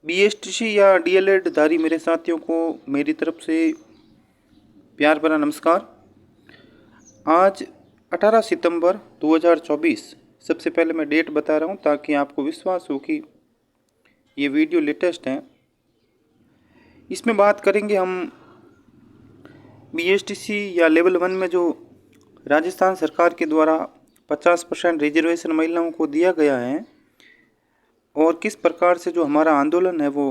BSTC या DElEd धारी मेरे साथियों को मेरी तरफ से प्यार भरा नमस्कार। आज 18 सितंबर 2024। सबसे पहले मैं डेट बता रहा हूँ ताकि आपको विश्वास हो कि ये वीडियो लेटेस्ट है। इसमें बात करेंगे हम बीएसटीसी या लेवल 1 में जो राजस्थान सरकार के द्वारा 50% रिजर्वेशन महिलाओं को दिया गया है और किस प्रकार से जो हमारा आंदोलन है वो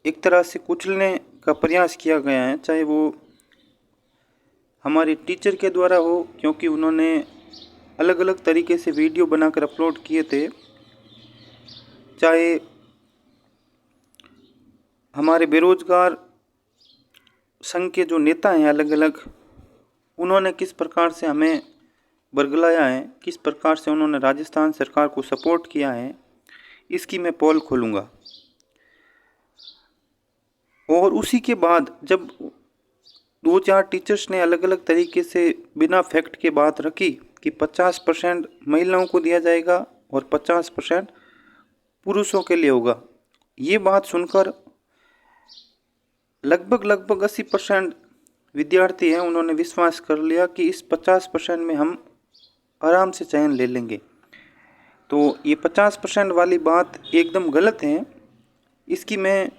एक तरह से कुचलने का प्रयास किया गया है, चाहे वो हमारे टीचर के द्वारा हो, क्योंकि उन्होंने अलग अलग तरीके से वीडियो बनाकर अपलोड किए थे, चाहे हमारे बेरोजगार संघ के जो नेता हैं अलग अलग, उन्होंने किस प्रकार से हमें बरगलाया है, किस प्रकार से उन्होंने राजस्थान सरकार को सपोर्ट किया है, इसकी मैं पोल खोलूँगा। और उसी के बाद जब 2-4 टीचर्स ने अलग अलग तरीके से बिना फैक्ट के बात रखी कि 50% महिलाओं को दिया जाएगा और 50% पुरुषों के लिए होगा, ये बात सुनकर लगभग 80% विद्यार्थी हैं, उन्होंने विश्वास कर लिया कि इस 50% में हम आराम से चयन ले लेंगे। तो ये 50% वाली बात एकदम गलत है। इसकी मैं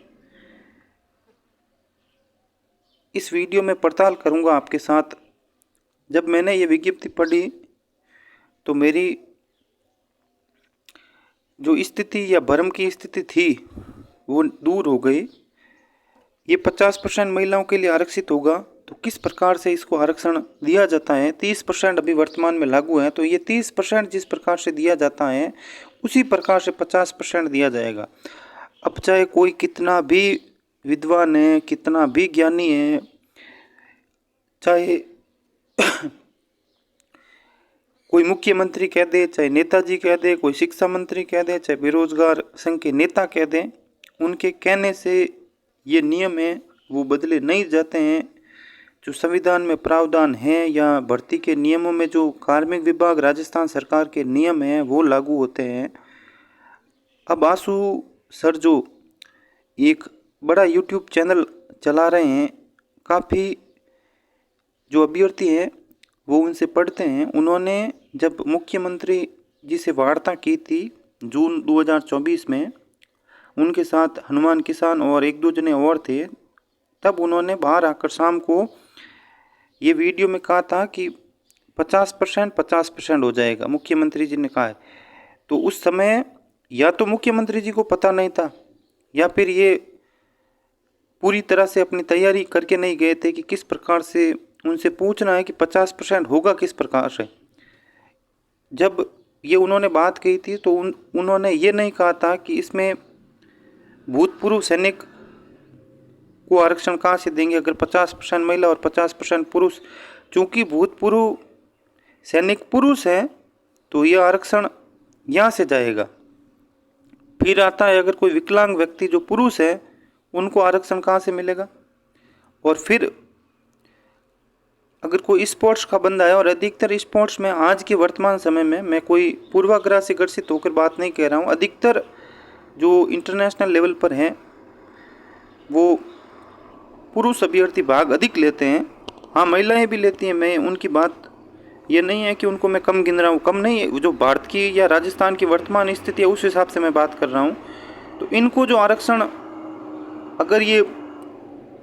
इस वीडियो में पड़ताल करूंगा आपके साथ। जब मैंने ये विज्ञप्ति पढ़ी तो मेरी जो स्थिति या भ्रम की स्थिति थी वो दूर हो गई। ये 50% महिलाओं के लिए आरक्षित होगा तो किस प्रकार से इसको आरक्षण दिया जाता है। 30% अभी वर्तमान में लागू है, तो ये 30% जिस प्रकार से दिया जाता है उसी प्रकार से 50% दिया जाएगा। अब चाहे कोई कितना भी विद्वान है, कितना भी ज्ञानी है, चाहे कोई मुख्यमंत्री कह दे, चाहे नेताजी कह दे, कोई शिक्षा मंत्री कह दे, चाहे बेरोजगार संघ के नेता कह दें, उनके कहने से ये नियम है वो बदले नहीं जाते हैं। जो संविधान में प्रावधान है या भर्ती के नियमों में जो कार्मिक विभाग राजस्थान सरकार के नियम हैं वो लागू होते हैं। अब आशु सर जो एक बड़ा यूट्यूब चैनल चला रहे हैं, काफ़ी जो अभ्यर्थी हैं वो उनसे पढ़ते हैं। उन्होंने जब मुख्यमंत्री जी से वार्ता की थी जून 2024 में, उनके साथ हनुमान किसान और 1-2 जने और थे, तब उन्होंने बाहर आकर शाम को ये वीडियो में कहा था कि 50% हो जाएगा, मुख्यमंत्री जी ने कहा है। तो उस समय या तो मुख्यमंत्री जी को पता नहीं था या फिर ये पूरी तरह से अपनी तैयारी करके नहीं गए थे कि किस प्रकार से उनसे पूछना है कि 50% होगा किस प्रकार से। जब ये उन्होंने बात कही थी तो उन्होंने ये नहीं कहा था कि इसमें भूतपूर्व सैनिक को आरक्षण कहाँ से देंगे अगर 50% महिला और 50% पुरुष। चूँकि भूतपूर्व सैनिक पुरुष हैं तो ये आरक्षण यहाँ से जाएगा। फिर आता है अगर कोई विकलांग व्यक्ति जो पुरुष है उनको आरक्षण कहाँ से मिलेगा। और फिर अगर कोई स्पोर्ट्स का बंदा है, और अधिकतर स्पोर्ट्स में आज के वर्तमान समय में, मैं कोई पूर्वाग्रह से ग्रसित होकर बात नहीं कह रहा हूँ, अधिकतर जो इंटरनेशनल लेवल पर हैं वो पुरुष अभ्यर्थी भाग अधिक लेते हैं। हाँ, महिलाएं भी लेती हैं, मैं उनकी बात ये नहीं है कि उनको मैं कम गिन रहा हूँ, कम नहीं है। जो भारत की या राजस्थान की वर्तमान स्थिति है उस हिसाब से मैं बात कर रहा हूँ। तो इनको जो आरक्षण अगर ये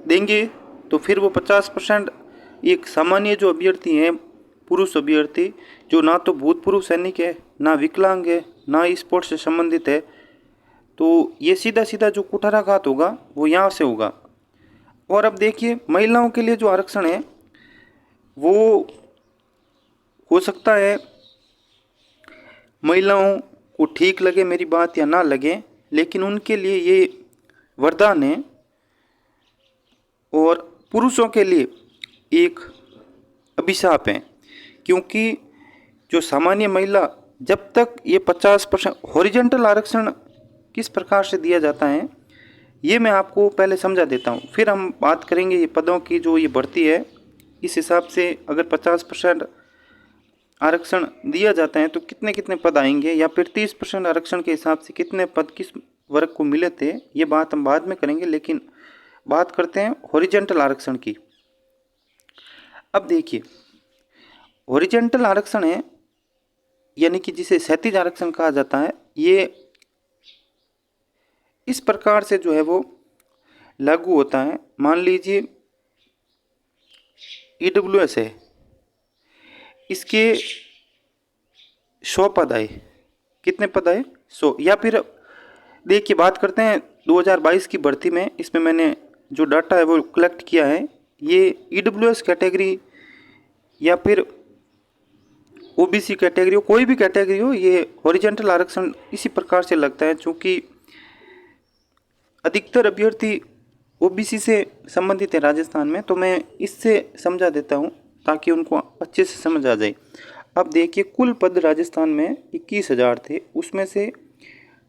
देंगे तो फिर वो 50% एक सामान्य जो अभ्यर्थी हैं, पुरुष अभ्यर्थी जो ना तो भूतपूर्व सैनिक है, ना विकलांग है, ना स्पोर्ट्स से संबंधित है, तो ये सीधा सीधा जो कुठाराघात होगा वो यहाँ से होगा। और अब देखिए, महिलाओं के लिए जो आरक्षण है वो हो सकता है महिलाओं को ठीक लगे मेरी बात या ना लगे, लेकिन उनके लिए ये वरदान है। और पुरुषों के लिए एक अभिशाप है, क्योंकि जो सामान्य महिला, जब तक ये 50% हॉरिजॉन्टल आरक्षण किस प्रकार से दिया जाता है ये मैं आपको पहले समझा देता हूँ, फिर हम बात करेंगे ये पदों की जो ये भर्ती है। इस हिसाब से अगर 50% आरक्षण दिया जाता है तो कितने कितने पद आएंगे, या फिर 30% आरक्षण के हिसाब से कितने पद किस वर्ग को मिले थे, ये बात हम बाद में करेंगे। लेकिन बात करते हैं हॉरिजेंटल आरक्षण की। अब देखिए, हॉरिजेंटल आरक्षण है, यानी कि जिसे क्षैतिज आरक्षण कहा जाता है, ये इस प्रकार से जो है वो लागू होता है। मान लीजिए ईडब्ल्यूएस है, इसके 100 पद आए। कितने पद आए? 100। या फिर देखिए, बात करते हैं 2022 की भर्ती में। इसमें मैंने जो डाटा है वो कलेक्ट किया है। ये ईडब्ल्यूएस कैटेगरी या फिर ओबीसी कैटेगरी हो, कोई भी कैटेगरी हो, ये हॉरिजेंटल आरक्षण इसी प्रकार से लगता है। चूँकि अधिकतर अभ्यर्थी ओबीसी से संबंधित है राजस्थान में, तो मैं इससे समझा देता हूँ ताकि उनको अच्छे से समझ आ जाए। अब देखिए, कुल पद राजस्थान में 21,000 थे, उसमें से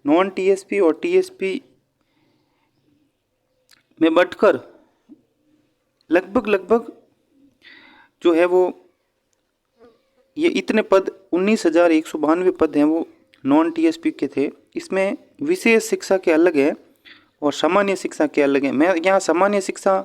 नॉन टीएसपी और टीएसपी में बढ़कर लगभग जो है वो ये इतने पद 19,192 पद हैं वो नॉन टीएसपी के थे। इसमें विशेष शिक्षा के अलग है और सामान्य शिक्षा के अलग है। मैं यहाँ सामान्य शिक्षा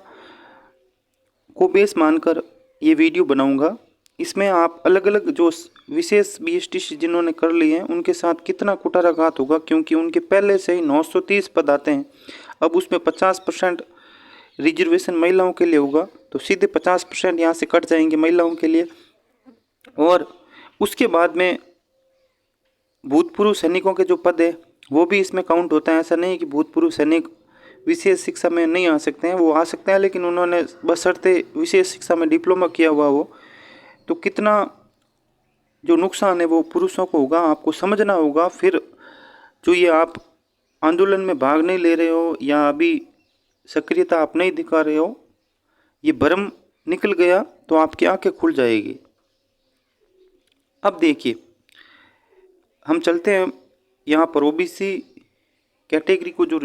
को बेस मानकर ये वीडियो बनाऊंगा। इसमें आप अलग अलग जो विशेष बीएसटी जिन्होंने कर ली है उनके साथ कितना कुटाराघात होगा, क्योंकि उनके पहले से ही 930 पद आते हैं। अब उसमें 50% रिजर्वेशन महिलाओं के लिए होगा, तो सीधे 50% यहाँ से कट जाएंगे महिलाओं के लिए। और उसके बाद में भूतपूर्व सैनिकों के जो पद है वो भी इसमें काउंट होता है। ऐसा नहीं कि भूतपूर्व सैनिक विशेष शिक्षा में नहीं आ सकते हैं, वो आ सकते हैं, लेकिन उन्होंने बशर्ते विशेष शिक्षा में डिप्लोमा किया हुआ हो। तो कितना जो नुकसान है वो पुरुषों को होगा, आपको समझना होगा। फिर जो ये आप आंदोलन में भाग नहीं ले रहे हो या अभी सक्रियता आप नहीं दिखा रहे हो, ये भ्रम निकल गया तो आपकी आंखें खुल जाएगी। अब देखिए, हम चलते हैं यहाँ पर ओबीसी कैटेगरी को जो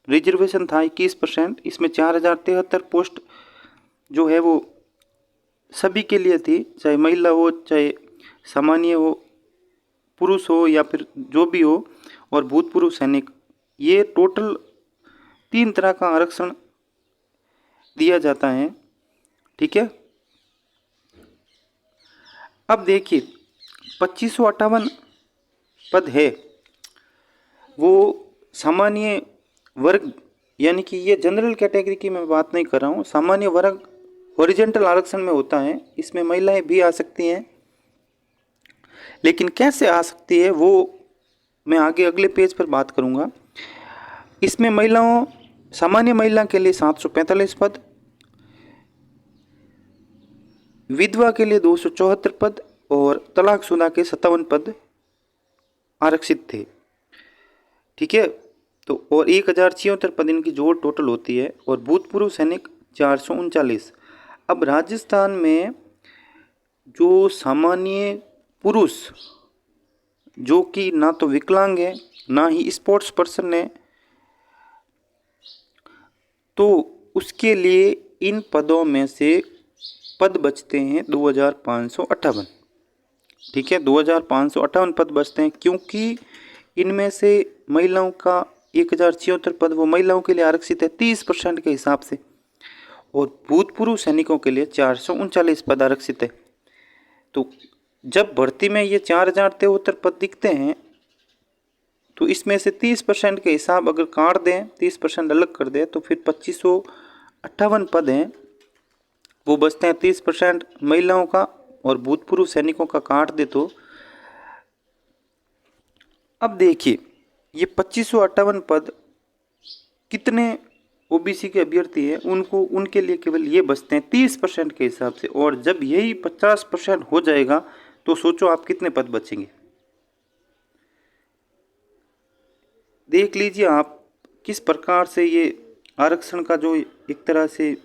रिजर्वेशन था 21%, इसमें 4,073 पोस्ट जो है वो सभी के लिए थी, चाहे महिला हो, चाहे सामान्य हो, पुरुष हो या फिर जो भी हो, और भूतपूर्व सैनिक। ये टोटल 3 तरह का आरक्षण दिया जाता है, ठीक है। अब देखिए, 2558 पद है वो सामान्य वर्ग, यानी कि ये जनरल कैटेगरी की मैं बात नहीं कर रहा हूँ। सामान्य वर्ग हॉरिजेंटल आरक्षण में होता है, इसमें महिलाएं भी आ सकती हैं। लेकिन कैसे आ सकती है वो मैं आगे अगले पेज पर बात करूँगा। इसमें महिलाओं, सामान्य महिला के लिए 745 पद, विधवा के लिए 274 पद और तलाकशुदा के 57 पद आरक्षित थे, ठीक है। तो और 1,076 पद इनकी जोड़ टोटल होती है, और भूतपूर्व सैनिक 439। अब राजस्थान में जो सामान्य पुरुष जो कि ना तो विकलांग है ना ही स्पोर्ट्स पर्सन है, तो उसके लिए इन पदों में से पद बचते हैं 2,558, ठीक है। 2,558 पद बचते हैं, क्योंकि इनमें से महिलाओं का 1,076 पद वो महिलाओं के लिए आरक्षित है 30% के हिसाब से, और भूतपूर्व सैनिकों के लिए 439 पद आरक्षित है। तो जब भर्ती में ये 4,073 पद दिखते हैं, तो इसमें से 30% के हिसाब अगर काट दें, 30% अलग कर दें, तो फिर 2,558 पद हैं वो बचते हैं। 30% महिलाओं का और भूतपूर्व सैनिकों का काट दे तो अब देखिए, ये 2,558 पद कितने ओबीसी के अभ्यर्थी हैं उनको, उनके लिए केवल ये बचते हैं 30% के हिसाब से। और जब यही 50% हो जाएगा तो सोचो आप कितने पद बचेंगे। देख लीजिए आप किस प्रकार से ये आरक्षण का जो एक तरह से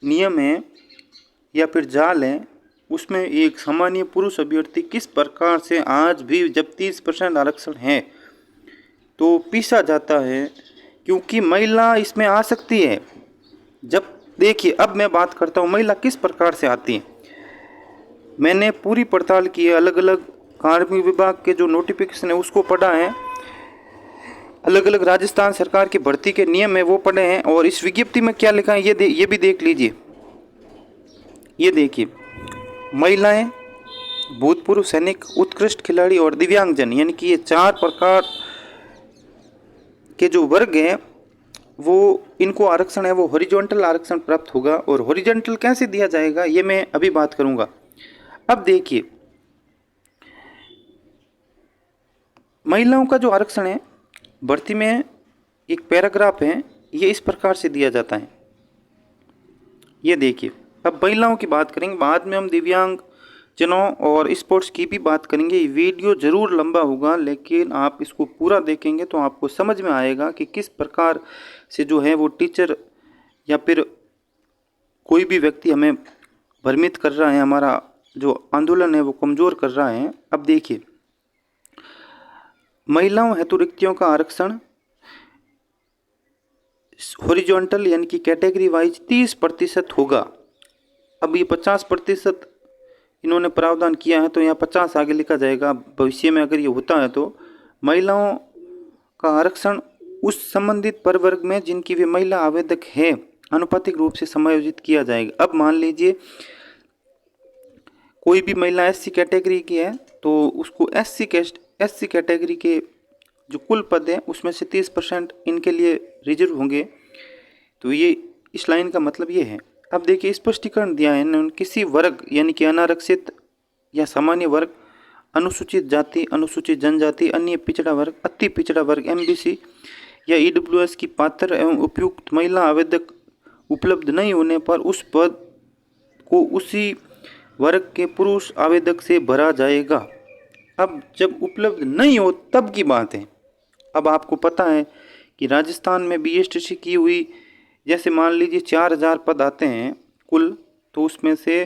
नियम है या फिर जाल है, उसमें एक सामान्य पुरुष अभ्यर्थी किस प्रकार से आज भी जब 30% आरक्षण है तो पीसा जाता है, क्योंकि महिला इसमें आ सकती है। जब देखिए, अब मैं बात करता हूँ महिला किस प्रकार से आती है। मैंने पूरी पड़ताल की है, अलग अलग कार्मिक विभाग के जो नोटिफिकेशन है उसको पढ़ा है, अलग अलग राजस्थान सरकार की भर्ती के नियम है वो पढ़े हैं, और इस विज्ञप्ति में क्या लिखा है ये भी देख लीजिए। ये देखिए, महिलाएं, भूतपूर्व सैनिक, उत्कृष्ट खिलाड़ी और दिव्यांगजन, यानी कि ये 4 प्रकार के जो वर्ग हैं वो इनको आरक्षण है वो हॉरिजॉन्टल आरक्षण प्राप्त होगा। और हॉरिजॉन्टल कैसे दिया जाएगा ये मैं अभी बात करूंगा। अब देखिए, महिलाओं का जो आरक्षण है भर्ती में एक पैराग्राफ है, ये इस प्रकार से दिया जाता है। ये देखिए, अब महिलाओं की बात करेंगे, बाद में हम दिव्यांग जनों और स्पोर्ट्स की भी बात करेंगे। ये वीडियो ज़रूर लंबा होगा, लेकिन आप इसको पूरा देखेंगे तो आपको समझ में आएगा कि किस प्रकार से जो है वो टीचर या फिर कोई भी व्यक्ति हमें भ्रमित कर रहा है, हमारा जो आंदोलन है वो कमज़ोर कर रहा है। अब देखिए, महिलाओं हेतु रिक्तियों का आरक्षण हॉरिजॉन्टल यानी कि कैटेगरी वाइज 30% होगा। अब ये 50% इन्होंने प्रावधान किया है, तो यहाँ 50 आगे लिखा जाएगा। भविष्य में अगर ये होता है तो महिलाओं का आरक्षण उस संबंधित प्रवर्ग में जिनकी वे महिला आवेदक है आनुपातिक रूप से समायोजित किया जाएगा। अब मान लीजिए कोई भी महिला एससी कैटेगरी की है तो उसको एससी कैटेगरी के जो कुल पद हैं उसमें से 30% इनके लिए रिजर्व होंगे। तो ये इस लाइन का मतलब ये है। अब देखिए, स्पष्टीकरण दिया है किसी वर्ग यानी कि अनारक्षित या सामान्य वर्ग, अनुसूचित जाति, अनुसूचित जनजाति, अन्य पिछड़ा वर्ग, अति पिछड़ा वर्ग, एमबीसी या ईडब्ल्यूएस की पात्र एवं उपयुक्त महिला आवेदक उपलब्ध नहीं होने पर उस पद को उसी वर्ग के पुरुष आवेदक से भरा जाएगा। अब जब उपलब्ध नहीं हो तब की बात है। अब आपको पता है कि राजस्थान में बीएसटीसी की हुई, जैसे मान लीजिए 4000 पद आते हैं कुल, तो उसमें से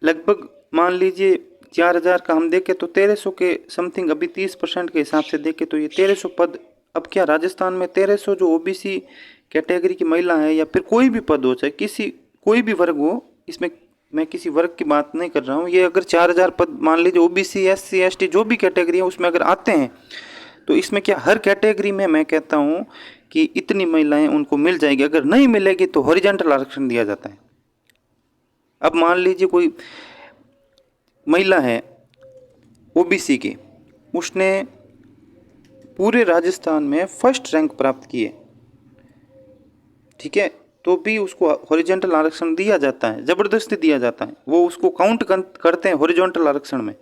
लगभग मान लीजिए 4000 का हम देखें तो 1300 के समथिंग, अभी 30% के हिसाब से देखें तो ये 1300 पद। अब क्या राजस्थान में 1300 जो ओबीसी कैटेगरी की महिला है या फिर कोई भी पद हो, चाहे कोई भी वर्ग हो, इसमें मैं किसी वर्ग की बात नहीं कर रहा हूँ, ये अगर 4000 पद मान लीजिए ओबीसी, एससी, एसटी जो भी कैटेगरी है उसमें अगर आते हैं तो इसमें क्या हर कैटेगरी में मैं कहता हूँ कि इतनी महिलाएं उनको मिल जाएगी। अगर नहीं मिलेगी तो हॉरिजॉन्टल आरक्षण दिया जाता है। अब मान लीजिए कोई महिला है ओबीसी की, उसने पूरे राजस्थान में फर्स्ट रैंक प्राप्त की है, ठीक है, तो भी उसको हॉरिजॉन्टल आरक्षण दिया जाता है, ज़बरदस्ती दिया जाता है, वो उसको काउंट करते हैं हॉरिजॉन्टल आरक्षण में।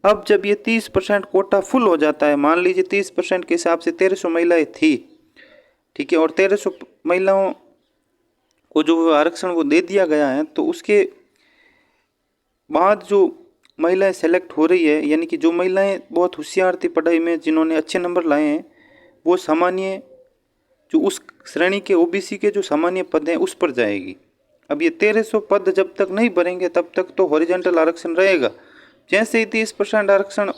अब जब ये 30% कोटा फुल हो जाता है, मान लीजिए 30% के हिसाब से 1300 महिलाएं थी, ठीक है, और 1300 महिलाओं को जो आरक्षण वो दे दिया गया है, तो उसके बाद जो महिलाएं सेलेक्ट हो रही है, यानी कि जो महिलाएं बहुत होशियार थी पढ़ाई में, जिन्होंने अच्छे नंबर लाए हैं, वो सामान्य जो उस श्रेणी के ओबीसी के जो सामान्य पद हैं उस पर जाएगी। अब ये 1300 पद जब तक नहीं भरेंगे तब तक तो हॉरिजॉन्टल आरक्षण रहेगा। जैसे ही 30% आरक्षण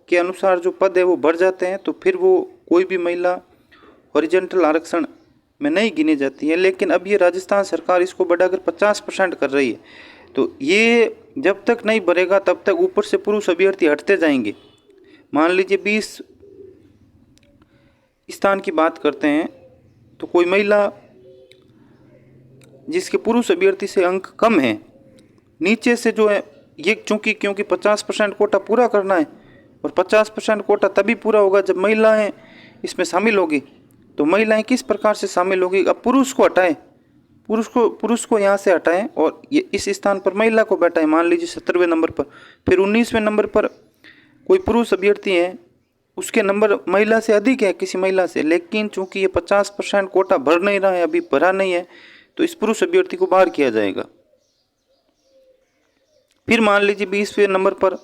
के अनुसार जो पद है वो बढ़ जाते हैं तो फिर वो कोई भी महिला हॉरिजॉन्टल आरक्षण में नहीं गिनी जाती है। लेकिन अब ये राजस्थान सरकार इसको बढ़ाकर 50% कर रही है, तो ये जब तक नहीं बढ़ेगा तब तक ऊपर से पुरुष अभ्यर्थी हटते जाएंगे। मान लीजिए 20 स्थान की बात करते हैं तो कोई महिला जिसके पुरुष अभ्यर्थी से अंक कम है, नीचे से जो है ये क्योंकि 50% कोटा पूरा करना है, और 50% कोटा तभी पूरा होगा जब महिलाएं इसमें शामिल होगी। तो महिलाएं किस प्रकार से शामिल होगी? अब पुरुष को हटाएं, पुरुष को यहाँ से हटाएं और ये इस स्थान पर महिला को बैठाएं। मान लीजिए 17वें नंबर पर, फिर 19वें नंबर पर कोई पुरुष अभ्यर्थी है, उसके नंबर महिला से अधिक है किसी महिला से, लेकिन चूंकि ये 50% कोटा भर नहीं रहा है, अभी भरा नहीं है, तो इस पुरुष अभ्यर्थी को बाहर किया जाएगा। फिर मान लीजिए 20वें नंबर पर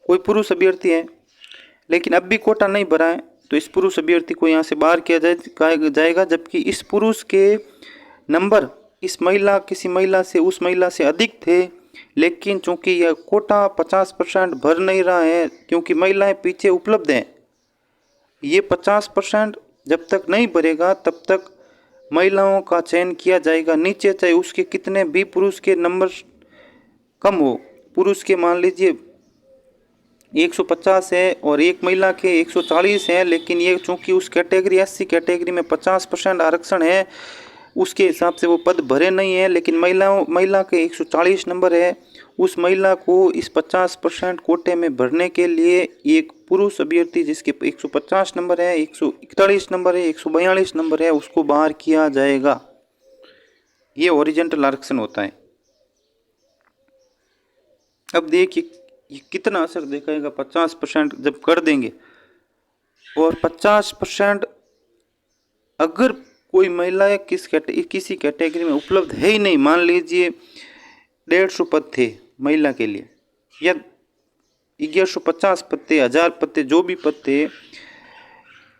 कोई पुरुष अभ्यर्थी है लेकिन अब भी कोटा नहीं भरा है, तो इस पुरुष अभ्यर्थी को यहाँ से बाहर किया जाएगा, जबकि इस पुरुष के नंबर किसी महिला से उस महिला से अधिक थे, लेकिन चूंकि यह कोटा 50% भर नहीं रहा है क्योंकि महिलाएं पीछे उपलब्ध हैं। ये 50% जब तक नहीं भरेगा तब तक महिलाओं का चयन किया जाएगा, नीचे चाहे उसके कितने भी पुरुष के नंबर कम हो। पुरुष के मान लीजिए 150 है और एक महिला के 140 है, लेकिन ये चूंकि उस कैटेगरी एससी कैटेगरी में 50% आरक्षण है, उसके हिसाब से वो पद भरे नहीं है। लेकिन महिला के 140 नंबर है, उस महिला को इस 50% कोटे में भरने के लिए एक पुरुष अभ्यर्थी जिसके 150 नंबर है, 141 नंबर है, 142 नंबर है, उसको बाहर किया जाएगा। ये हॉरिजॉन्टल आरक्षण होता है। अब देखिए ये कितना असर दिखाएगा 50% जब कर देंगे। और 50% अगर कोई महिला किसी कैटेगरी में उपलब्ध है ही नहीं, मान लीजिए 150 पद थे महिला के लिए या 1150 पद थे, 1000 पद थे, जो भी पद थे,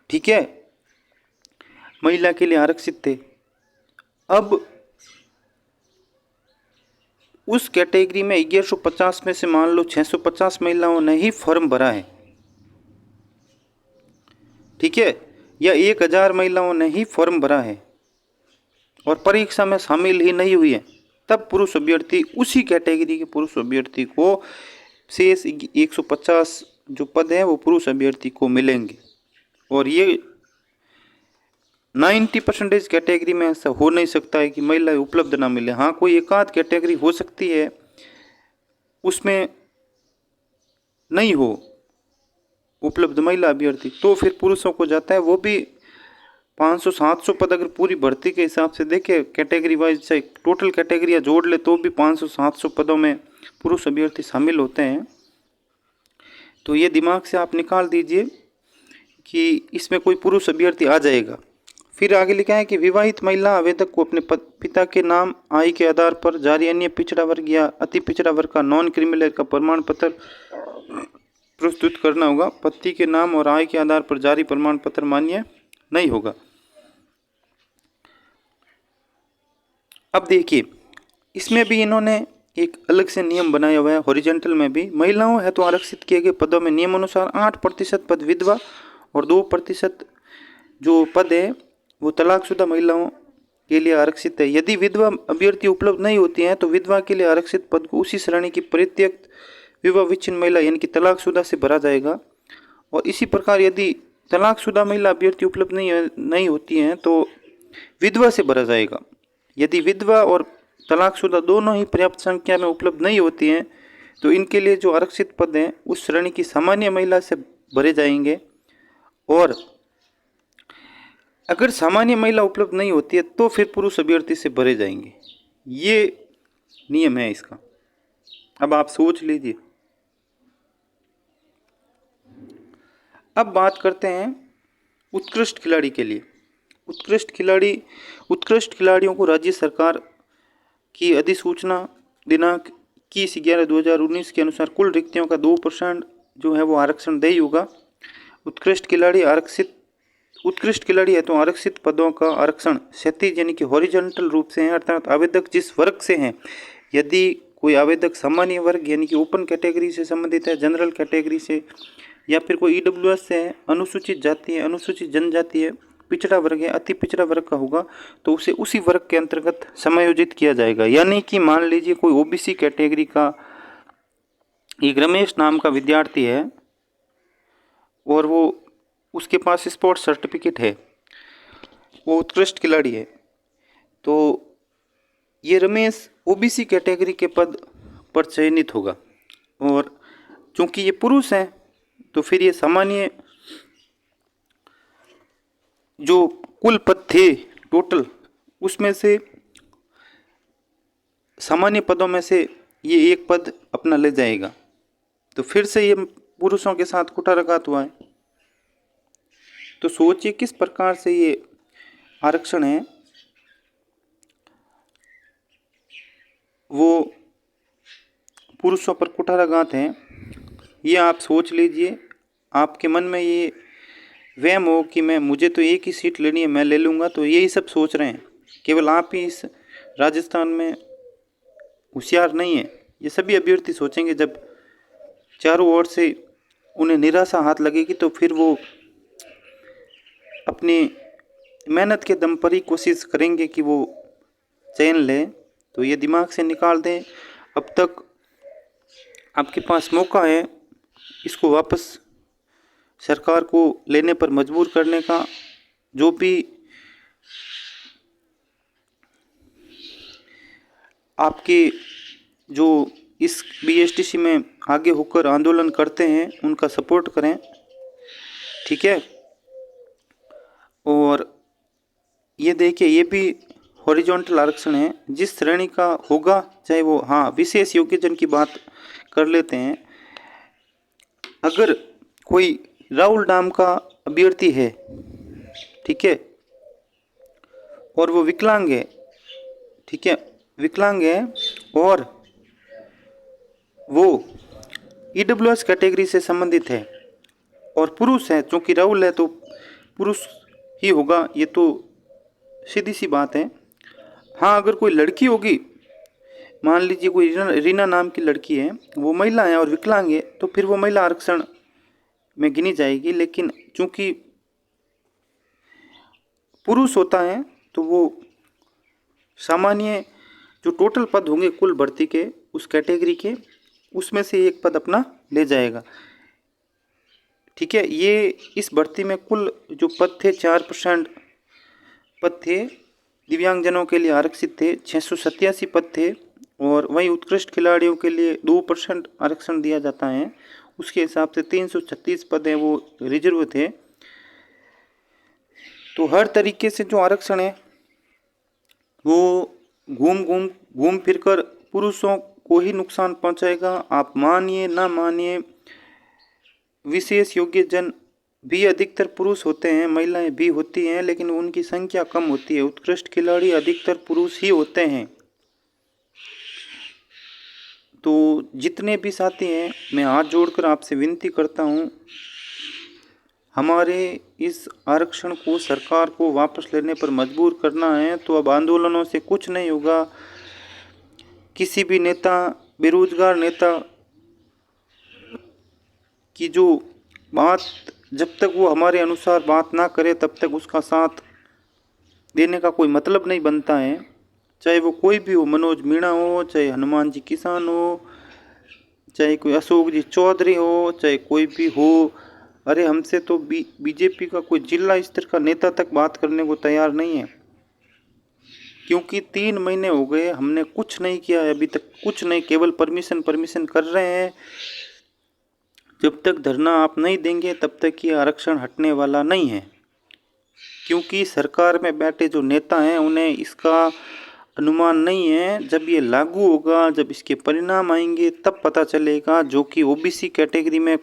ठीक है, महिला के लिए आरक्षित थे। अब उस कैटेगरी में 1150 में से मान लो 650 महिलाओं ने ही फॉर्म भरा है, ठीक है, या 1000 महिलाओं ने ही फॉर्म भरा है और परीक्षा में शामिल ही नहीं हुई है, तब पुरुष अभ्यर्थी उसी कैटेगरी के पुरुष अभ्यर्थी को शेष 150 जो पद हैं वो पुरुष अभ्यर्थी को मिलेंगे। और ये 90% कैटेगरी में ऐसा हो नहीं सकता है कि महिलाएं उपलब्ध ना मिले। हाँ, कोई एक आध कैटेगरी हो सकती है उसमें नहीं हो उपलब्ध महिला अभ्यर्थी, तो फिर पुरुषों को जाता है। वो भी 500-700 पद अगर पूरी भर्ती के हिसाब से देखे कैटेगरी वाइज, चाहे टोटल कैटेगरियाँ जोड़ ले तो भी 500-700 पदों में पुरुष अभ्यर्थी शामिल होते हैं। तो ये दिमाग से आप निकाल दीजिए कि इसमें कोई पुरुष अभ्यर्थी आ जाएगा। फिर आगे लिखा है कि विवाहित महिला आवेदक को अपने पिता के नाम, आय के आधार पर जारी अन्य पिछड़ा वर्ग या अति पिछड़ा वर्ग का नॉन क्रिमिनल का प्रमाण पत्र प्रस्तुत करना होगा। पति के नाम और आय के आधार पर जारी प्रमाण पत्र मान्य नहीं होगा। अब देखिए इसमें भी इन्होंने एक अलग से नियम बनाया हुआ है। हॉरिजॉन्टल में भी महिलाओं हेतु आरक्षित किए गए पदों में नियमानुसार 8% पद विधवा और 2% जो पद है वो तलाकशुदा महिलाओं के लिए आरक्षित है। यदि विधवा अभ्यर्थी उपलब्ध नहीं होती हैं तो विधवा के लिए आरक्षित पद को उसी श्रेणी की परित्यक्त विवाह विच्छिन्न महिला यानी कि तलाकशुदा से भरा जाएगा। और इसी प्रकार यदि तलाकशुदा महिला अभ्यर्थी उपलब्ध नहीं होती हैं तो विधवा से भरा जाएगा। यदि विधवा और तलाकशुदा दोनों ही पर्याप्त संख्या में उपलब्ध नहीं होती हैं तो इनके लिए जो आरक्षित पद हैं उस श्रेणी की सामान्य महिला से भरे जाएंगे। और अगर सामान्य महिला उपलब्ध नहीं होती है तो फिर पुरुष अभ्यर्थी से भरे जाएंगे। ये नियम है इसका। अब आप सोच लीजिए। अब बात करते हैं उत्कृष्ट खिलाड़ी के लिए। उत्कृष्ट खिलाड़ियों को राज्य सरकार की अधिसूचना दिनांक 21/11/2019 के अनुसार कुल रिक्तियों का 2% जो है वो आरक्षण देय होगा। उत्कृष्ट खिलाड़ी है तो आरक्षित पदों का आरक्षण क्षैतिज यानी कि हॉरिजॉन्टल रूप से है, अर्थात आवेदक जिस वर्ग से हैं। यदि कोई आवेदक सामान्य वर्ग यानी कि ओपन कैटेगरी से संबंधित है, जनरल कैटेगरी से, या फिर कोई ईडब्ल्यूएस से है, अनुसूचित जाति है, अनुसूचित जनजाति है, पिछड़ा वर्ग है, अति पिछड़ा वर्ग का होगा तो उसे उसी वर्ग के अंतर्गत समायोजित किया जाएगा। यानी कि मान लीजिए कोई ओबीसी कैटेगरी का एक रमेश नाम का विद्यार्थी है और वो उसके पास स्पोर्ट्स सर्टिफिकेट है, वो उत्कृष्ट खिलाड़ी है, तो ये रमेश ओबीसी कैटेगरी के पद पर चयनित होगा। और चूंकि ये पुरुष हैं तो फिर ये सामान्य जो कुल पद थे टोटल उसमें से सामान्य पदों में से ये एक पद अपना ले जाएगा। तो फिर से ये पुरुषों के साथ कुठाराघात हुआ है। तो सोचिए किस प्रकार से ये आरक्षण है वो पुरुषों पर कुठाराघात है। ये आप सोच लीजिए। आपके मन में ये वहम हो कि मुझे तो एक ही सीट लेनी है, मैं ले लूँगा, तो यही सब सोच रहे हैं। केवल आप ही इस राजस्थान में होशियार नहीं है, ये सभी अभ्यर्थी सोचेंगे। जब चारों ओर से उन्हें निराशा हाथ लगेगी तो फिर वो अपनी मेहनत के दम पर ही कोशिश करेंगे कि वो चयन लें, तो ये दिमाग से निकाल दें। अब तक आपके पास मौका है इसको वापस सरकार को लेने पर मजबूर करने का। जो भी आपके जो इस बीएसटीसी में आगे होकर आंदोलन करते हैं उनका सपोर्ट करें, ठीक है। और ये देखिए, ये भी हॉरिजॉन्टल आरक्षण है, जिस श्रेणी का होगा, चाहे वो, हाँ, विशेष योग्यजन की बात कर लेते हैं। अगर कोई राहुल नाम का अभ्यर्थी है, ठीक है, और वो विकलांग है, ठीक है, विकलांग है और वो ईडब्ल्यूएस कैटेगरी से संबंधित है और पुरुष है, क्योंकि राहुल है तो पुरुष ही होगा, ये तो सीधी सी बात है। हाँ, अगर कोई लड़की होगी, मान लीजिए कोई रीना नाम की लड़की है, वो महिला है और विकलांग है, तो फिर वो महिला आरक्षण में गिनी जाएगी। लेकिन चूंकि पुरुष होता है तो वो सामान्य जो टोटल पद होंगे कुल भर्ती के उस कैटेगरी के, उसमें से एक पद अपना ले जाएगा, ठीक है। ये इस भर्ती में कुल जो पद थे 4% पद थे दिव्यांगजनों के लिए आरक्षित थे, 687 पद थे। और वहीं उत्कृष्ट खिलाड़ियों के लिए 2% आरक्षण दिया जाता है, उसके हिसाब से 336 पद हैं वो रिजर्व थे। तो हर तरीके से जो आरक्षण है वो घूम फिर कर पुरुषों को ही नुकसान पहुंचाएगा। आप मानिए ना मानिए, विशेष योग्य जन भी अधिकतर पुरुष होते हैं, महिलाएं भी होती हैं, लेकिन उनकी संख्या कम होती है। उत्कृष्ट खिलाड़ी अधिकतर पुरुष ही होते हैं। तो जितने भी साथी हैं, मैं हाथ जोड़कर आपसे विनती करता हूं, हमारे इस आरक्षण को सरकार को वापस लेने पर मजबूर करना है। तो अब आंदोलनों से कुछ नहीं होगा। किसी भी नेता, बेरोजगार नेता की जो बात, जब तक वो हमारे अनुसार बात ना करे तब तक उसका साथ देने का कोई मतलब नहीं बनता है। चाहे वो कोई भी हो, मनोज मीणा हो, चाहे हनुमान जी किसान हो, चाहे कोई अशोक जी चौधरी हो, चाहे कोई भी हो। अरे हमसे तो बीजेपी का कोई जिला स्तर का नेता तक बात करने को तैयार नहीं है, क्योंकि 3 महीने हो गए, हमने कुछ नहीं किया है अभी तक, कुछ नहीं, केवल परमिशन कर रहे हैं। जब तक धरना आप नहीं देंगे तब तक ये आरक्षण हटने वाला नहीं है, क्योंकि सरकार में बैठे जो नेता हैं उन्हें इसका अनुमान नहीं है। जब ये लागू होगा, जब इसके परिणाम आएंगे तब पता चलेगा। जो कि ओबीसी कैटेगरी में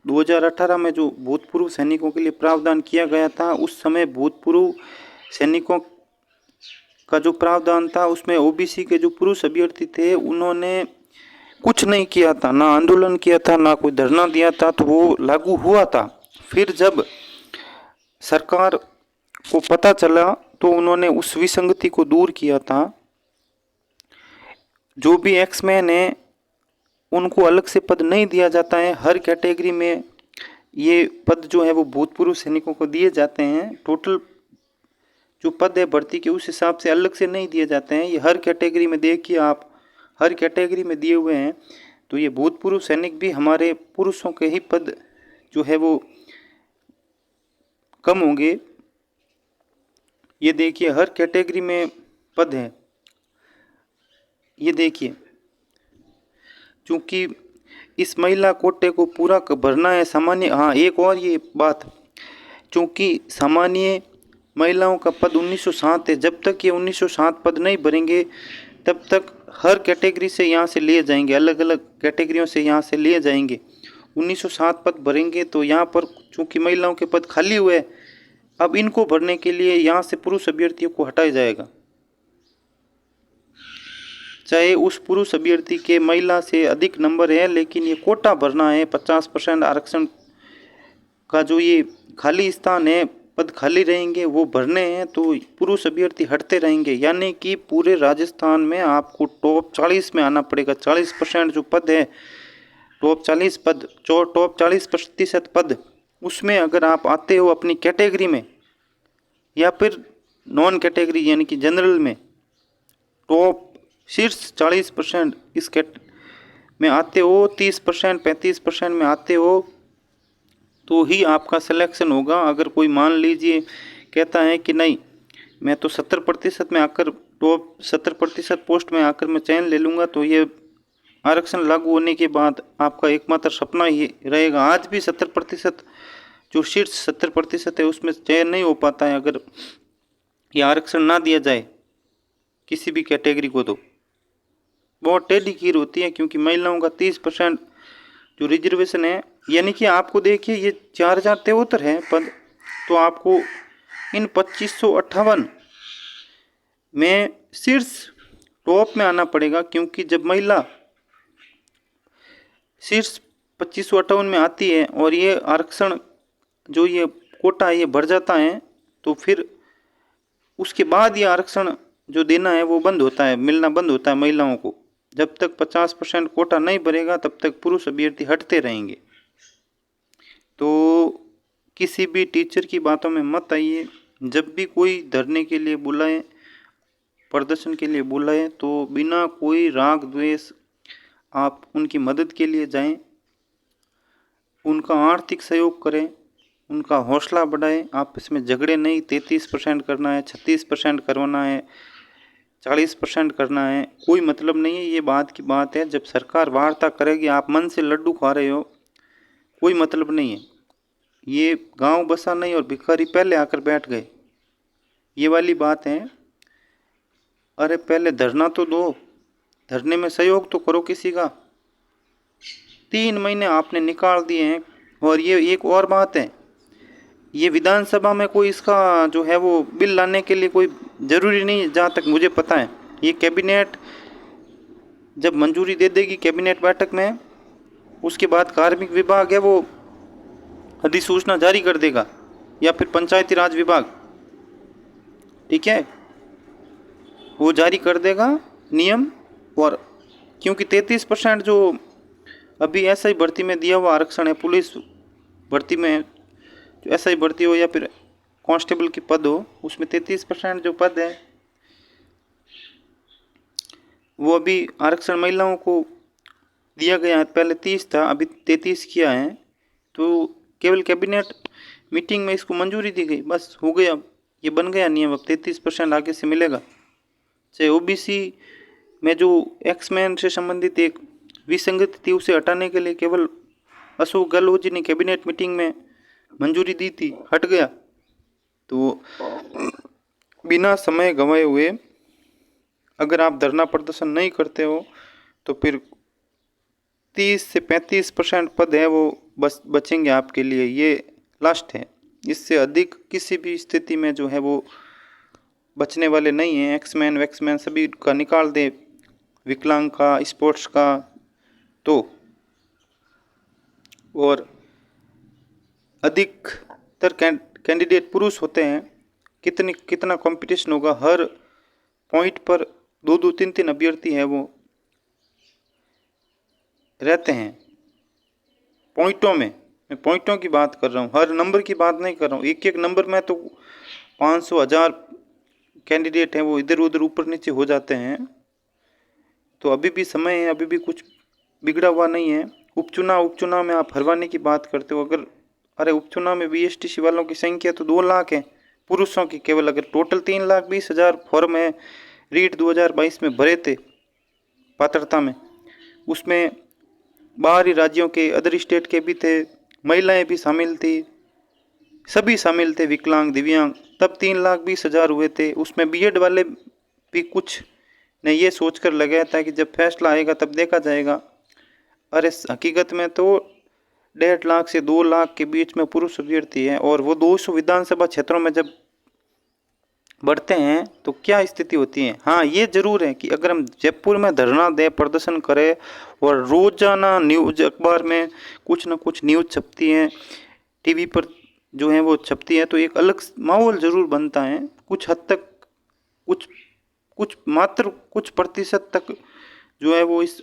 2018 में जो भूतपूर्व सैनिकों के लिए प्रावधान किया गया था, उस समय भूतपूर्व सैनिकों का जो प्रावधान था उसमें ओबीसी के जो पुरुष अभ्यर्थी थे उन्होंने कुछ नहीं किया था, ना आंदोलन किया था, ना कोई धरना दिया था, तो वो लागू हुआ था। फिर जब सरकार को पता चला तो उन्होंने उस विसंगति को दूर किया था। जो भी एक्समैन है उनको अलग से पद नहीं दिया जाता है, हर कैटेगरी में ये पद जो है वो भूतपूर्व सैनिकों को दिए जाते हैं। टोटल जो पद है भर्ती के उस हिसाब से अलग से नहीं दिए जाते हैं। ये हर कैटेगरी में देखिए आप, हर कैटेगरी में दिए हुए हैं। तो ये भूतपूर्व सैनिक भी हमारे पुरुषों के ही पद जो है वो कम होंगे। ये देखिए हर कैटेगरी में पद है, ये देखिए, क्योंकि इस महिला कोटे को पूरा भरना है सामान्य। हाँ, एक और ये बात, क्योंकि सामान्य महिलाओं का पद 1907 है, जब तक ये 1907 पद नहीं भरेंगे तब तक हर कैटेगरी से यहाँ से लिए जाएंगे, अलग अलग कैटेगरियों से यहाँ से लिए जाएंगे। 1907 पद भरेंगे तो यहाँ पर चूँकि महिलाओं के पद खाली हुए, अब इनको भरने के लिए यहाँ से पुरुष अभ्यर्थियों को हटाया जाएगा। चाहे उस पुरुष अभ्यर्थी के महिला से अधिक नंबर है, लेकिन ये कोटा भरना है। 50% आरक्षण का जो ये खाली स्थान है, पद खाली रहेंगे, वो भरने हैं, तो पुरुष अभ्यर्थी हटते रहेंगे। यानी कि पूरे राजस्थान में आपको टॉप 40 में आना पड़ेगा। 40% जो पद है, टॉप 40 पद, टॉप 40% पद, उसमें अगर आप आते हो अपनी कैटेगरी में या फिर नॉन कैटेगरी यानी कि जनरल में टॉप शीर्ष 40% इस कैट में आते हो, 30% 35% में आते हो, तो ही आपका सिलेक्शन होगा। अगर कोई मान लीजिए कहता है कि नहीं मैं तो 70% में आकर टॉप 70% पोस्ट में आकर मैं चयन ले लूँगा, तो ये आरक्षण लागू होने के बाद आपका एकमात्र सपना ही रहेगा। आज भी 70% जो शीर्ष 70% है उसमें चयन नहीं हो पाता है अगर ये आरक्षण ना दिया जाए किसी भी कैटेगरी को। तो बहुत टेढ़ी खीर होती है, क्योंकि महिलाओं का 30% जो रिजर्वेशन है, यानी कि आपको देखिए ये 4073 है पद, तो आपको इन 2558 में शीर्ष टॉप में आना पड़ेगा। क्योंकि जब महिला शीर्ष 2558 में आती है और ये आरक्षण जो ये कोटा ये भर जाता है, तो फिर उसके बाद ये आरक्षण जो देना है वो बंद होता है, मिलना बंद होता है महिलाओं को। जब तक 50% कोटा नहीं भरेगा तब तक पुरुष अभ्यर्थी हटते रहेंगे। तो किसी भी टीचर की बातों में मत आइए। जब भी कोई धरने के लिए बुलाए, प्रदर्शन के लिए बुलाए, तो बिना कोई राग द्वेष आप उनकी मदद के लिए जाएं, उनका आर्थिक सहयोग करें, उनका हौसला बढ़ाएं। आपस में झगड़े नहीं, 33% करना है, 36% करवाना है, 40% करना है, कोई मतलब नहीं है। ये बात की बात है, जब सरकार वार्ता करेगी, आप मन से लड्डू खा रहे हो, कोई मतलब नहीं है। ये गांव बसा नहीं और भिखारी पहले आकर बैठ गए, ये वाली बात है। अरे पहले धरना तो दो, धरने में सहयोग तो करो किसी का। 3 महीने आपने निकाल दिए हैं। और ये एक और बात है, ये विधानसभा में कोई इसका जो है वो बिल लाने के लिए कोई ज़रूरी नहीं, जहाँ तक मुझे पता है। ये कैबिनेट जब मंजूरी दे देगी कैबिनेट बैठक में, उसके बाद कार्मिक विभाग है वो अधिसूचना जारी कर देगा, या फिर पंचायती राज विभाग, ठीक है, वो जारी कर देगा नियम। और क्योंकि 33% जो अभी एसआई भर्ती में दिया हुआ आरक्षण है, पुलिस भर्ती में जो एसआई भर्ती हो या फिर कांस्टेबल की पद हो, उसमें 33% जो पद है वो अभी आरक्षण महिलाओं को दिया गया है। पहले 30 था, अभी 33 किया है। तो केवल कैबिनेट मीटिंग में इसको मंजूरी दी गई, बस हो गया, ये बन गया नियम। अब 33% आगे से मिलेगा। चाहे ओबीसी में जो एक्समैन से संबंधित एक विसंगति थी, उसे हटाने के लिए केवल अशोक गहलोत जी ने कैबिनेट मीटिंग में मंजूरी दी थी, हट गया। तो बिना समय गंवाए हुए अगर आप धरना प्रदर्शन नहीं करते हो, तो फिर 30 से 35% पद है वो बचेंगे आपके लिए। ये लास्ट है, इससे अधिक किसी भी स्थिति में जो है वो बचने वाले नहीं हैं। एक्समैन वैक्समैन सभी का निकाल दे, विकलांग का, स्पोर्ट्स का, तो और अधिकतर कैंडिडेट पुरुष होते हैं। कितना कंपटीशन होगा, हर पॉइंट पर 2-2 3-3 अभ्यर्थी है वो रहते हैं पॉइंटों में। मैं पॉइंटों की बात कर रहा हूँ, हर नंबर की बात नहीं कर रहा हूँ। एक एक नंबर में तो 500-1000 कैंडिडेट हैं, वो इधर उधर ऊपर नीचे हो जाते हैं। तो अभी भी समय है, अभी भी कुछ बिगड़ा हुआ नहीं है। उपचुनाव में आप हरवाने की बात करते हो, अरे उपचुनाव में बीएसटीसी वालों की संख्या तो 2 लाख है पुरुषों की केवल। अगर टोटल 3,20,000 फॉर्म है रीट 2022 में भरे थे पात्रता में, उसमें बाहरी राज्यों के, अदर स्टेट के भी थे, महिलाएं भी शामिल थी, सभी शामिल थे, विकलांग दिव्यांग, तब 3,20,000 हुए थे। उसमें बीएड वाले भी कुछ ने ये सोचकर लगाया था कि जब फैसला आएगा तब देखा जाएगा। अरे हकीकत में तो 1.5 लाख से 2 लाख के बीच में पुरुष अभ्यर्थी है, और वो 200 विधानसभा क्षेत्रों में जब बढ़ते हैं तो क्या स्थिति होती है। हाँ, ये जरूर है कि अगर हम जयपुर में धरना दें, प्रदर्शन करें, और रोजाना न्यूज अखबार में कुछ ना कुछ न्यूज छपती है, टीवी पर जो है वो छपती है, तो एक अलग माहौल जरूर बनता है। कुछ हद तक, कुछ प्रतिशत तक जो है वो इस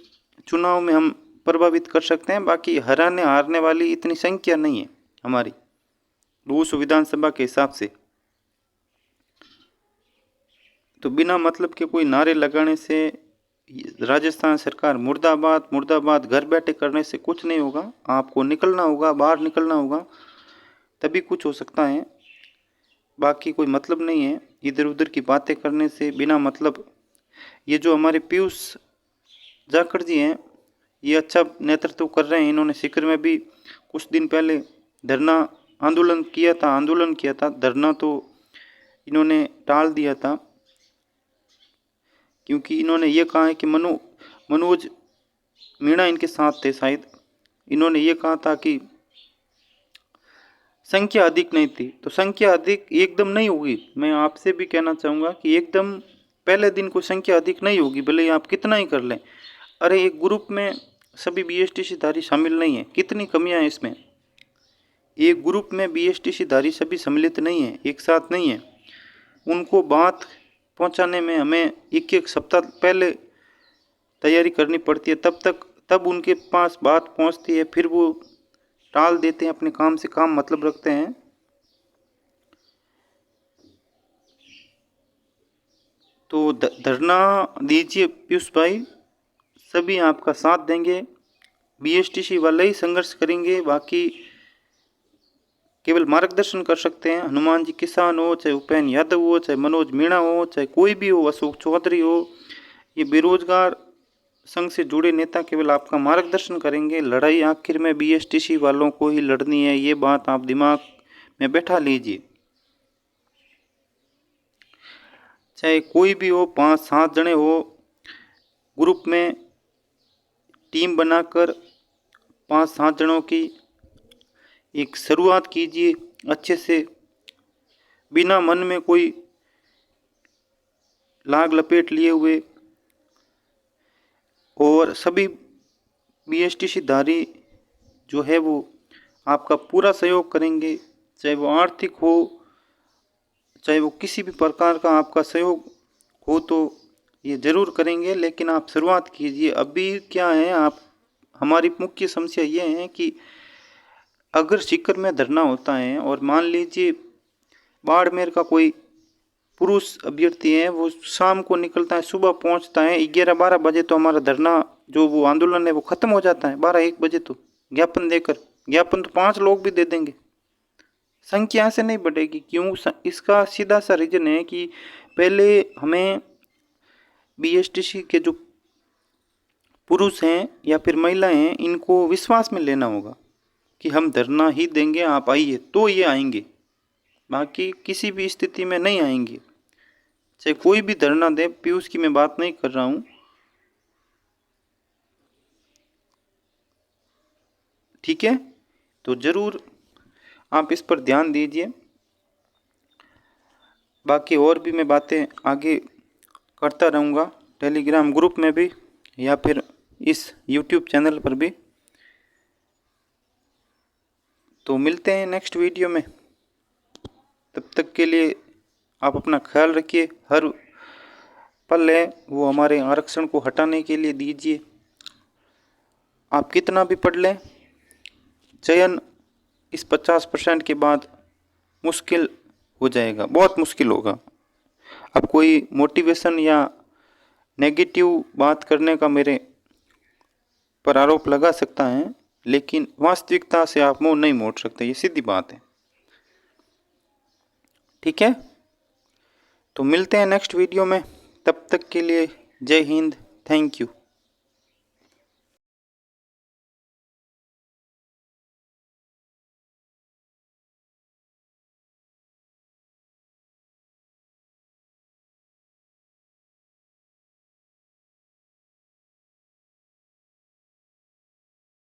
चुनाव में हम प्रभावित कर सकते हैं। बाकी हारने वाली इतनी संख्या नहीं है हमारी 200 विधानसभा के हिसाब से। तो बिना मतलब के कोई नारे लगाने से, राजस्थान सरकार मुर्दाबाद मुर्दाबाद घर बैठे करने से कुछ नहीं होगा। आपको निकलना होगा, बाहर निकलना होगा, तभी कुछ हो सकता है। बाकी कोई मतलब नहीं है इधर उधर की बातें करने से बिना मतलब। ये जो हमारे पीयूष जाखड़ जी हैं, ये अच्छा नेतृत्व कर रहे हैं। इन्होंने सीकर में भी कुछ दिन पहले धरना आंदोलन किया था। धरना तो इन्होंने टाल दिया था, क्योंकि इन्होंने ये कहा है कि मनोज मीणा इनके साथ थे शायद। इन्होंने ये कहा था कि संख्या अधिक नहीं थी, तो संख्या अधिक एकदम नहीं होगी। मैं आपसे भी कहना चाहूँगा कि एकदम पहले दिन को संख्या अधिक नहीं होगी, भले ही आप कितना ही कर लें। अरे एक ग्रुप में सभी BSTC धारी शामिल नहीं है, कितनी कमियां हैं इसमें। एक ग्रुप में BSTC धारी सभी सम्मिलित नहीं है, एक साथ नहीं है। उनको बात पहुंचाने में हमें एक सप्ताह पहले तैयारी करनी पड़ती है, तब उनके पास बात पहुंचती है, फिर वो टाल देते हैं, अपने काम से काम मतलब रखते हैं। तो धरना दीजिए पीयूष भाई, सभी आपका साथ देंगे। BSTC वाले ही संघर्ष करेंगे, बाकी केवल मार्गदर्शन कर सकते हैं। हनुमान जी किसान हो, चाहे उपेन्द्र यादव हो, चाहे मनोज मीणा हो, चाहे कोई भी हो, अशोक चौधरी हो, ये बेरोजगार संघ से जुड़े नेता केवल आपका मार्गदर्शन करेंगे। लड़ाई आखिर में BSTC वालों को ही लड़नी है, ये बात आप दिमाग में बैठा लीजिए। चाहे कोई भी हो, 5-7 जने हो, ग्रुप में टीम बनाकर 5-7 जनों की एक शुरुआत कीजिए अच्छे से, बिना मन में कोई लाग लपेट लिए हुए। और सभी BSTC धारी जो है वो आपका पूरा सहयोग करेंगे, चाहे वो आर्थिक हो, चाहे वो किसी भी प्रकार का आपका सहयोग हो, तो ये ज़रूर करेंगे। लेकिन आप शुरुआत कीजिए। अभी क्या है, आप हमारी मुख्य समस्या ये है कि अगर सीकर में धरना होता है और मान लीजिए बाड़मेर का कोई पुरुष अभ्यर्थी है, वो शाम को निकलता है, सुबह पहुंचता है 11-12 बजे, तो हमारा धरना जो वो आंदोलन है वो ख़त्म हो जाता है 12-1 बजे। तो ज्ञापन देकर, ज्ञापन तो 5 लोग भी दे देंगे, संख्या से नहीं बढ़ेगी। क्यों? इसका सीधा सा रीजन है कि पहले हमें BSTC के जो पुरुष हैं या फिर महिलाएं हैं, इनको विश्वास में लेना होगा कि हम धरना ही देंगे, आप आइए, तो ये आएंगे, बाकी किसी भी स्थिति में नहीं आएंगे। चाहे कोई भी धरना दे, पीयूष की मैं बात नहीं कर रहा हूँ, ठीक है? तो ज़रूर आप इस पर ध्यान दीजिए। बाकी और भी मैं बातें आगे करता रहूँगा, टेलीग्राम ग्रुप में भी या फिर इस YouTube चैनल पर भी। तो मिलते हैं नेक्स्ट वीडियो में, तब तक के लिए आप अपना ख्याल रखिए। हर पल है वो हमारे आरक्षण को हटाने के लिए दीजिए। आप कितना भी पढ़ लें, चयन इस 50% के बाद मुश्किल हो जाएगा, बहुत मुश्किल होगा। अब कोई मोटिवेशन या नेगेटिव बात करने का मेरे पर आरोप लगा सकता है, लेकिन वास्तविकता से आप मुंह नहीं मोड़ सकते, ये सीधी बात है, ठीक है? तो मिलते हैं नेक्स्ट वीडियो में, तब तक के लिए जय हिंद, थैंक यू।